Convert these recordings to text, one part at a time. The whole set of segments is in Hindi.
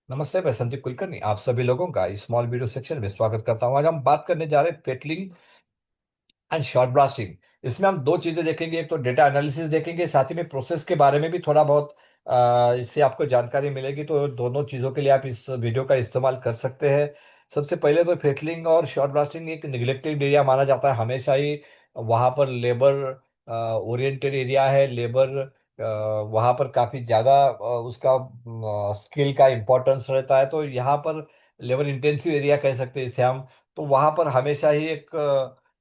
नमस्ते। मैं संदीप कुलकर्णी आप सभी लोगों का स्मॉल वीडियो सेक्शन में स्वागत करता हूं। आज हम बात करने जा रहे हैं पेटलिंग एंड शॉर्ट ब्लास्टिंग। इसमें हम दो चीजें देखेंगे, एक तो डेटा एनालिसिस देखेंगे, साथ ही में प्रोसेस के बारे में भी थोड़ा बहुत इससे आपको जानकारी मिलेगी। तो दोनों चीजों के लिए आप इस वीडियो का इस्तेमाल कर सकते हैं। सबसे पहले तो पेटलिंग और शॉर्ट ब्लास्टिंग एक निगलेक्टेड एरिया माना जाता है हमेशा ही। वहाँ पर लेबर ओरिएंटेड एरिया है। लेबर वहाँ पर काफी ज्यादा उसका स्किल का इम्पोर्टेंस रहता है। तो यहाँ पर लेबर इंटेंसिव एरिया कह सकते हैं इसे हम। तो वहाँ पर हमेशा ही एक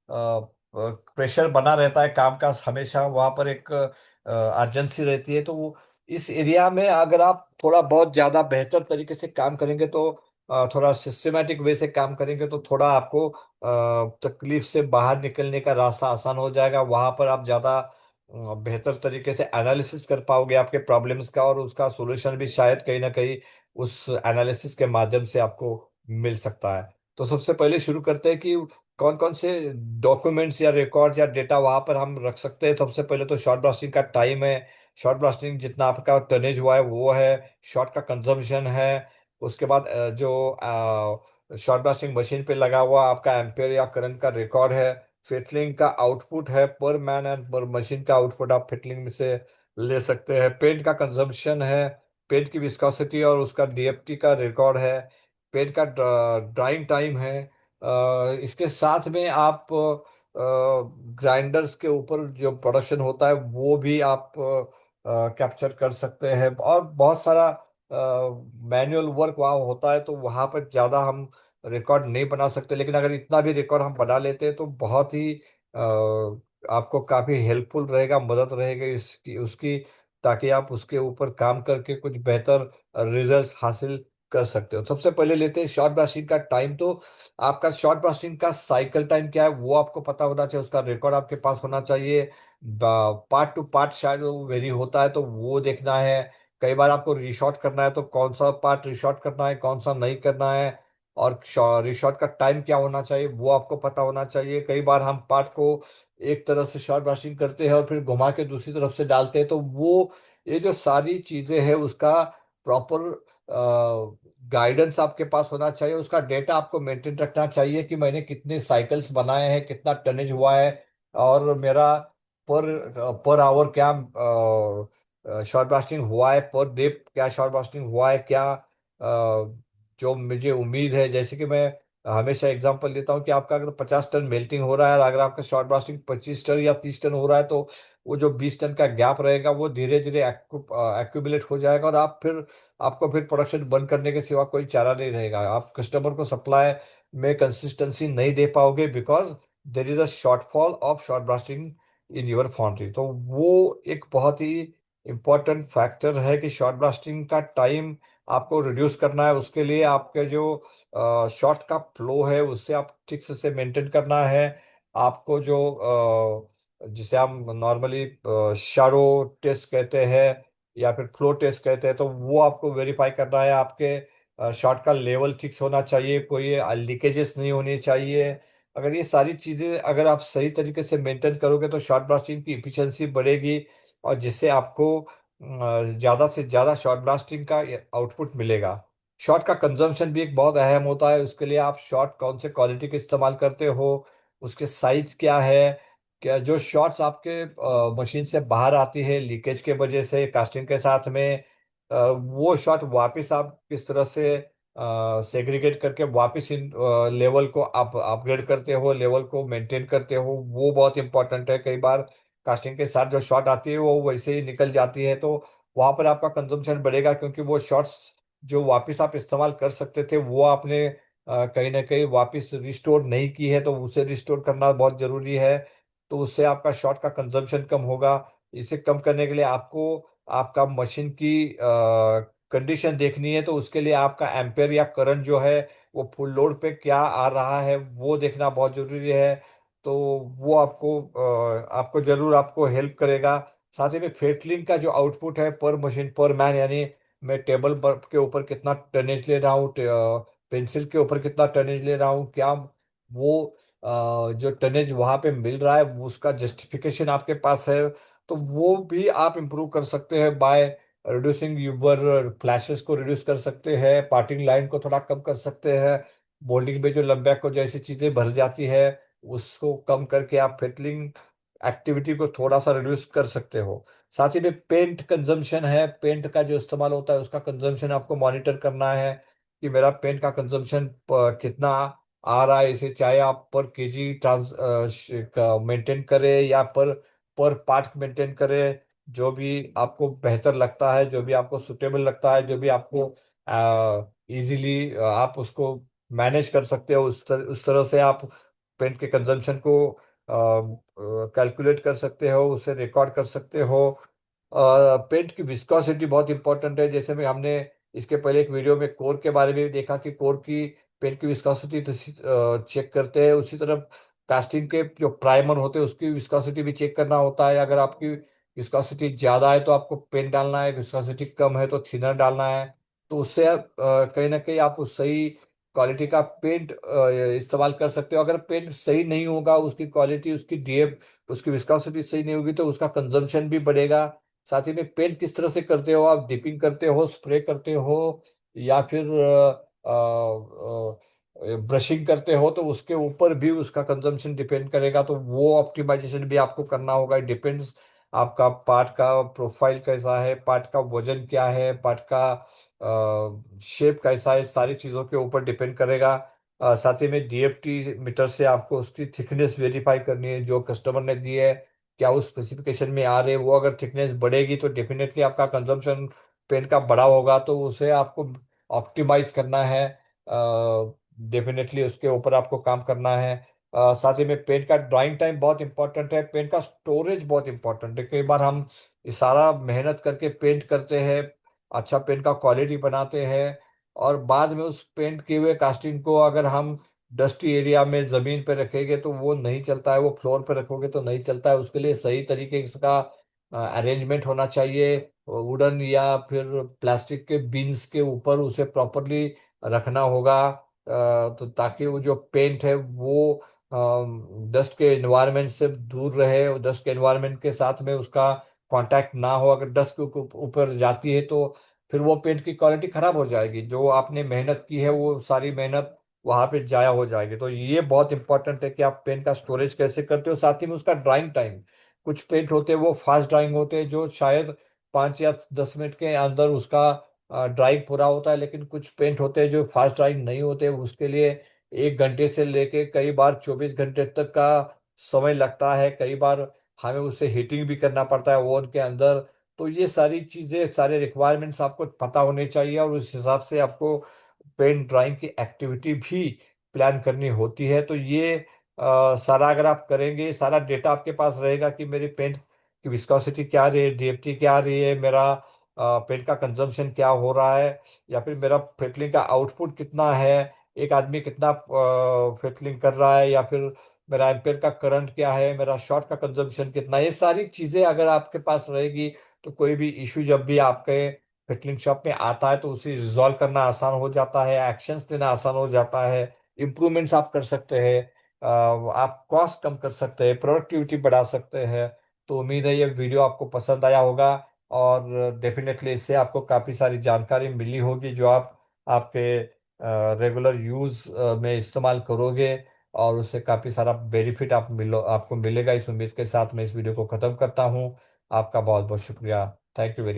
प्रेशर बना रहता है काम का। हमेशा वहाँ पर एक अर्जेंसी रहती है। तो वो इस एरिया में अगर आप थोड़ा बहुत ज़्यादा बेहतर तरीके से काम करेंगे तो थोड़ा सिस्टमेटिक वे से काम करेंगे तो थोड़ा आपको तकलीफ से बाहर निकलने का रास्ता आसान हो जाएगा। वहाँ पर आप ज़्यादा बेहतर तरीके से एनालिसिस कर पाओगे आपके प्रॉब्लम्स का, और उसका सॉल्यूशन भी शायद कहीं ना कहीं उस एनालिसिस के माध्यम से आपको मिल सकता है। तो सबसे पहले शुरू करते हैं कि कौन कौन से डॉक्यूमेंट्स या रिकॉर्ड या डेटा वहां पर हम रख सकते हैं। सबसे पहले तो शॉर्ट ब्लास्टिंग का टाइम है। शॉर्ट ब्लास्टिंग जितना आपका टनेज हुआ है वो है। शॉट का कंजम्पशन है। उसके बाद जो शॉर्ट ब्लास्टिंग मशीन पे लगा हुआ आपका एम्पेयर या करंट का रिकॉर्ड है। फिटलिंग का आउटपुट है, पर मैन एंड पर मशीन का आउटपुट आप फिटलिंग में से ले सकते हैं। पेंट का कंजम्पशन है। पेंट की विस्कोसिटी और उसका डीएफटी का रिकॉर्ड है। पेंट का ड्राइंग टाइम है। इसके साथ में आप ग्राइंडर्स के ऊपर जो प्रोडक्शन होता है वो भी आप कैप्चर कर सकते हैं। और बहुत सारा मैनुअल वर्क वहाँ होता है, तो वहाँ पर ज़्यादा हम रिकॉर्ड नहीं बना सकते। लेकिन अगर इतना भी रिकॉर्ड हम बना लेते हैं तो बहुत ही आपको काफ़ी हेल्पफुल रहेगा, मदद रहेगी इसकी उसकी, ताकि आप उसके ऊपर काम करके कुछ बेहतर रिजल्ट्स हासिल कर सकते हो। सबसे पहले लेते हैं शॉर्ट ब्लास्टिंग का टाइम। तो आपका शॉर्ट ब्लास्टिंग का साइकिल टाइम क्या है वो आपको पता होना चाहिए, उसका रिकॉर्ड आपके पास होना चाहिए। पार्ट टू पार्ट शायद वो वेरी होता है तो वो देखना है। कई बार आपको रिशॉर्ट करना है तो कौन सा पार्ट रिशॉर्ट करना है, कौन सा नहीं करना है, और रिशॉर्ट का टाइम क्या होना चाहिए वो आपको पता होना चाहिए। कई बार हम पार्ट को एक तरफ से शॉर्ट ब्लास्टिंग करते हैं और फिर घुमा के दूसरी तरफ से डालते हैं, तो वो ये जो सारी चीजें हैं उसका प्रॉपर गाइडेंस आपके पास होना चाहिए। उसका डेटा आपको मेंटेन रखना चाहिए कि मैंने कितने साइकिल्स बनाए हैं, कितना टनेज हुआ है, और मेरा पर पर आवर क्या शॉर्ट ब्लास्टिंग हुआ है, पर डे क्या शॉर्ट ब्लास्टिंग हुआ है, क्या जो मुझे उम्मीद है। जैसे कि मैं हमेशा एग्जांपल देता हूँ कि आपका अगर 50 टन मेल्टिंग हो रहा है और अगर आपका शॉर्ट ब्लास्टिंग 25 टन या 30 टन हो रहा है, तो वो जो 20 टन का गैप रहेगा वो धीरे धीरे एक्यूमुलेट हो जाएगा, और आप फिर आपको फिर प्रोडक्शन बंद करने के सिवा कोई चारा नहीं रहेगा। आप कस्टमर को सप्लाई में कंसिस्टेंसी नहीं दे पाओगे, because there is a shortfall of short blasting in your foundry. तो वो एक बहुत ही इंपॉर्टेंट फैक्टर है कि शॉर्ट ब्लास्टिंग का टाइम आपको रिड्यूस करना है। उसके लिए आपके जो शॉर्ट का फ्लो है उससे आप ठीक से मेंटेन करना है। आपको जो जिसे हम नॉर्मली शैडो टेस्ट कहते हैं या फिर फ्लो टेस्ट कहते हैं, तो वो आपको वेरीफाई करना है। आपके शॉट का लेवल फिक्स होना चाहिए, कोई लीकेजेस नहीं होनी चाहिए। अगर ये सारी चीज़ें अगर आप सही तरीके से मेंटेन करोगे तो शॉट ब्लास्टिंग की इफिशिएंसी बढ़ेगी, और जिससे आपको ज़्यादा से ज़्यादा शॉट ब्लास्टिंग का आउटपुट मिलेगा। शॉट का कंजम्पशन भी एक बहुत अहम होता है। उसके लिए आप शॉट कौन से क्वालिटी के इस्तेमाल करते हो, उसके साइज क्या है, क्या जो शॉट्स आपके मशीन से बाहर आती है लीकेज के वजह से कास्टिंग के साथ में, वो शॉट वापस आप किस तरह से सेग्रीगेट करके वापस इन लेवल को आप अपग्रेड करते हो, लेवल को मेंटेन करते हो, वो बहुत इंपॉर्टेंट है। कई बार कास्टिंग के साथ जो शॉट आती है वो वैसे ही निकल जाती है, तो वहां पर आपका कंजम्पशन बढ़ेगा, क्योंकि वो शॉट्स जो वापस आप इस्तेमाल कर सकते थे वो आपने कहीं ना कहीं वापस रिस्टोर नहीं की है, तो उसे रिस्टोर करना बहुत जरूरी है। तो उससे आपका शॉट का कंजम्पशन कम होगा। इसे कम करने के लिए आपको आपका मशीन की कंडीशन देखनी है। तो उसके लिए आपका एम्पेयर या करंट जो है वो फुल लोड पे क्या आ रहा है वो देखना बहुत जरूरी है। तो वो आपको जरूर आपको हेल्प करेगा। साथ ही में फेटलिंग का जो आउटपुट है पर मशीन पर मैन, यानी मैं टेबल पर के ऊपर कितना टनेज ले रहा हूँ, पेंसिल के ऊपर कितना टनेज ले रहा हूँ, क्या वो जो टनेज वहां पे मिल रहा है वो उसका जस्टिफिकेशन आपके पास है, तो वो भी आप इम्प्रूव कर सकते हैं बाय रिड्यूसिंग यूबर फ्लैशेस को रिड्यूस कर सकते हैं, पार्टिंग लाइन को थोड़ा कम कर सकते हैं, मोल्डिंग में जो लंबैक को जैसी चीजें भर जाती है उसको कम करके आप फिटलिंग एक्टिविटी को थोड़ा सा रिड्यूस कर सकते हो। साथ ही में पेंट कंजम्पशन है, पेंट का जो इस्तेमाल होता है उसका कंजम्पशन आपको मॉनिटर करना है कि मेरा पेंट का कंजम्पशन कितना आ रहा है। इसे चाहे आप पर केजी ट्रांस मेंटेन करें या पर पार्ट मेंटेन करें, जो भी आपको बेहतर लगता है, जो भी आपको सुटेबल लगता है, जो भी आपको इजीली आप उसको मैनेज कर सकते हो, उस तरह से आप पेंट के कंजम्पशन को कैलकुलेट कर सकते हो, उसे रिकॉर्ड कर सकते हो। पेंट की विस्कोसिटी बहुत इंपॉर्टेंट है। जैसे में हमने इसके पहले एक वीडियो में कोर के बारे में भी देखा कि कोर की पेंट की विस्कोसिटी चेक करते हैं, उसी तरह कास्टिंग के जो प्राइमर होते हैं उसकी विस्कोसिटी भी चेक करना होता है। अगर आपकी विस्कोसिटी ज़्यादा है तो आपको पेंट डालना है, विस्कोसिटी कम है तो थिनर डालना है। तो उससे कहीं ना कहीं आप उस सही क्वालिटी का पेंट इस्तेमाल कर सकते हो। अगर पेंट सही नहीं होगा, उसकी क्वालिटी, उसकी डीएफ, उसकी विस्कोसिटी सही नहीं होगी तो उसका कंजम्पशन भी बढ़ेगा। साथ ही में पेंट किस तरह से करते हो आप, डिपिंग करते हो, स्प्रे करते हो, या फिर ब्रशिंग करते हो, तो उसके ऊपर भी उसका कंजम्पशन डिपेंड करेगा। तो वो ऑप्टिमाइजेशन भी आपको करना होगा। डिपेंड्स आपका पार्ट का प्रोफाइल कैसा है, पार्ट का वजन क्या है, पार्ट का शेप कैसा है, सारी चीज़ों के ऊपर डिपेंड करेगा। साथ ही में डीएफटी मीटर से आपको उसकी थिकनेस वेरीफाई करनी है जो कस्टमर ने दी है, क्या उस स्पेसिफिकेशन में आ रहे हैं। वो अगर थिकनेस बढ़ेगी तो डेफिनेटली आपका कंजम्पशन पेन का बड़ा होगा, तो उसे आपको ऑप्टिमाइज करना है। डेफिनेटली उसके ऊपर आपको काम करना है। साथ ही में पेन का ड्राइंग टाइम बहुत इंपॉर्टेंट है, पेन का स्टोरेज बहुत इंपॉर्टेंट है। कई बार हम ये सारा मेहनत करके पेंट करते हैं, अच्छा पेंट का क्वालिटी बनाते हैं, और बाद में उस पेंट किए हुए कास्टिंग को अगर हम डस्टी एरिया में जमीन पे रखेंगे तो वो नहीं चलता है, वो फ्लोर पे रखोगे तो नहीं चलता है। उसके लिए सही तरीके से का अरेंजमेंट होना चाहिए, वुडन या फिर प्लास्टिक के बीन्स के ऊपर उसे प्रॉपरली रखना होगा। तो ताकि वो जो पेंट है वो डस्ट के एनवायरनमेंट से दूर रहे, और डस्ट के एनवायरनमेंट के साथ में उसका कांटेक्ट ना हो। अगर डस्ट के ऊपर जाती है तो फिर वो पेंट की क्वालिटी खराब हो जाएगी, जो आपने मेहनत की है वो सारी मेहनत वहां पे जाया हो जाएगी। तो ये बहुत इंपॉर्टेंट है कि आप पेन का स्टोरेज कैसे करते हो। साथ ही में उसका ड्राइंग टाइम, कुछ पेंट होते हैं वो फास्ट ड्राइंग होते हैं जो शायद 5 या 10 मिनट के अंदर उसका ड्राइंग पूरा होता है, लेकिन कुछ पेंट होते हैं जो फास्ट ड्राइंग नहीं होते, उसके लिए 1 घंटे से लेके कई बार 24 घंटे तक का समय लगता है। कई बार हमें उसे हीटिंग भी करना पड़ता है ओवन के अंदर। तो ये सारी चीजें, सारे रिक्वायरमेंट्स आपको पता होने चाहिए, और उस हिसाब से आपको पेन ड्राइंग की एक्टिविटी भी प्लान करनी होती है। तो ये सारा अगर आप करेंगे, सारा डेटा आपके पास रहेगा कि मेरी पेंट की विस्कोसिटी क्या रही है, डीएफटी क्या रही है, मेरा पेंट का कंजम्पशन क्या हो रहा है, या फिर मेरा फिटलिंग का आउटपुट कितना है, एक आदमी कितना फिटलिंग कर रहा है, या फिर मेरा एम्पेयर का करंट क्या है, मेरा शॉर्ट का कंजम्पशन कितना है। ये सारी चीज़ें अगर आपके पास रहेगी तो कोई भी इशू जब भी आपके फिटलिंग शॉप में आता है तो उसे रिजॉल्व करना आसान हो जाता है, एक्शंस लेना आसान हो जाता है, इम्प्रूवमेंट्स आप कर सकते हैं, आप कॉस्ट कम कर सकते हैं, प्रोडक्टिविटी बढ़ा सकते हैं। तो उम्मीद है ये वीडियो आपको पसंद आया होगा, और डेफिनेटली इससे आपको काफ़ी सारी जानकारी मिली होगी जो आप आपके रेगुलर यूज़ में इस्तेमाल करोगे, और उससे काफ़ी सारा बेनिफिट आपको मिलेगा। इस उम्मीद के साथ मैं इस वीडियो को ख़त्म करता हूँ। आपका बहुत बहुत शुक्रिया। Thank you very